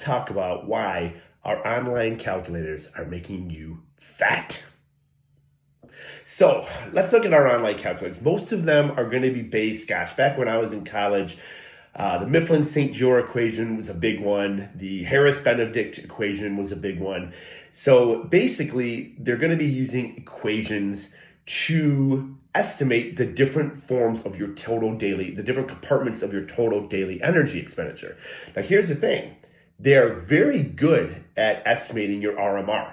talk about why our online calculators are making you fat. So let's look at our online calculators. Most of them are going to be based, back when I was in college, the Mifflin-St. Jeor equation was a big one. The Harris-Benedict equation was a big one. So basically, they're going to be using equations to estimate the different forms of your total daily, the different compartments of your total daily energy expenditure. Now, here's the thing. They're very good at estimating your RMR.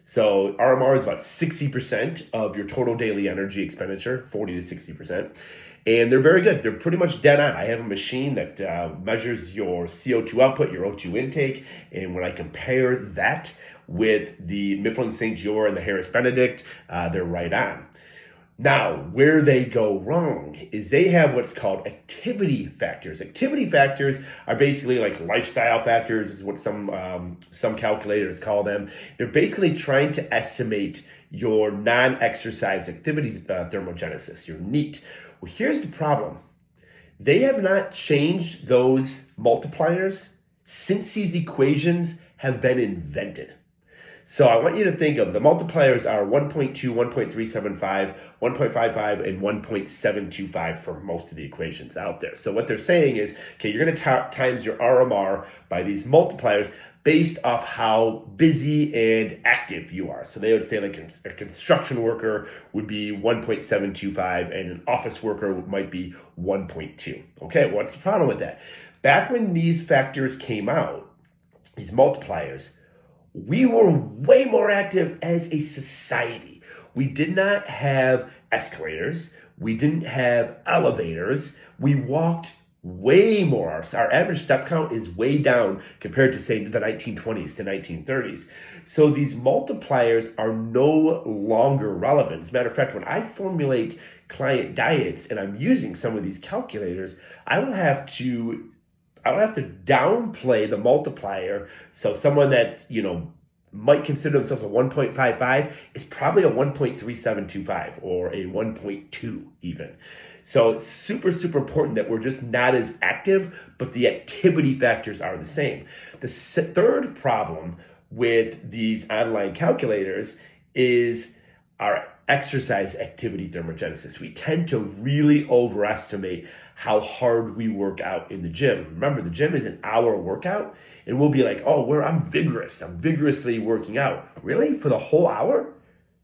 So RMR is about 60% of your total daily energy expenditure, 40 to 60%. And they're very good. They're pretty much dead on. I have a machine that measures your CO2 output, your O2 intake. And when I compare that with the Mifflin-St. Jeor and the Harris-Benedict, they're right on. Now, where they go wrong is they have what's called activity factors. Activity factors are basically like lifestyle factors, is what some calculators call them. They're basically trying to estimate your non-exercise activity thermogenesis, your NEAT. Well, here's the problem. They have not changed those multipliers since these equations have been invented. So I want you to think of the multipliers are 1.2, 1.375, 1.55, and 1.725 for most of the equations out there. So what they're saying is, okay, you're going to times your RMR by these multipliers based off how busy and active you are. So they would say like a construction worker would be 1.725 and an office worker might be 1.2. Okay, what's the problem with that? Back when these factors came out, these multipliers, we were way more active as a society. We did not have escalators. We didn't have elevators. We walked way more. Our average step count is way down compared to, say, the 1920s to 1930s. So these multipliers are no longer relevant. As a matter of fact, when I formulate client diets and I'm using some of these calculators, I will have to downplay the multiplier. So someone that, might consider themselves a 1.55 is probably a 1.3725 or a 1.2 even. So it's super, super important that we're just not as active, but the activity factors are the same. The third problem with these online calculators is our exercise activity thermogenesis. We tend to really overestimate how hard we work out in the gym. Remember, the gym is an hour workout, and we'll be like, I'm vigorously working out. Really? For the whole hour?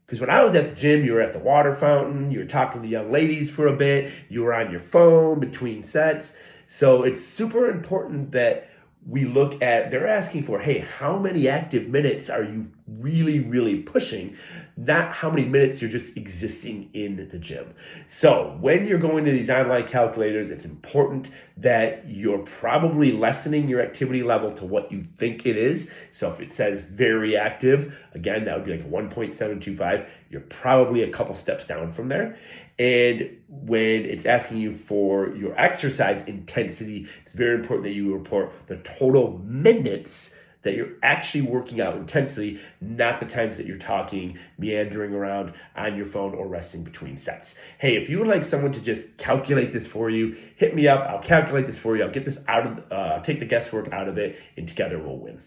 Because when I was at the gym, you were at the water fountain, you were talking to young ladies for a bit, you were on your phone between sets. So it's super important that we look at, they're asking for, hey, how many active minutes are you really, really pushing? Not how many minutes you're just existing in the gym. So when you're going to these online calculators, it's important that you're probably lessening your activity level to what you think it is. So if it says very active, again, that would be like 1.725. You're probably a couple steps down from there. And when it's asking you for your exercise intensity, it's very important that you report the total minutes that you're actually working out intensely, not the times that you're talking, meandering around on your phone or resting between sets. Hey, if you would like someone to just calculate this for you, hit me up. I'll calculate this for you. I'll get this take the guesswork out of it, and together we'll win.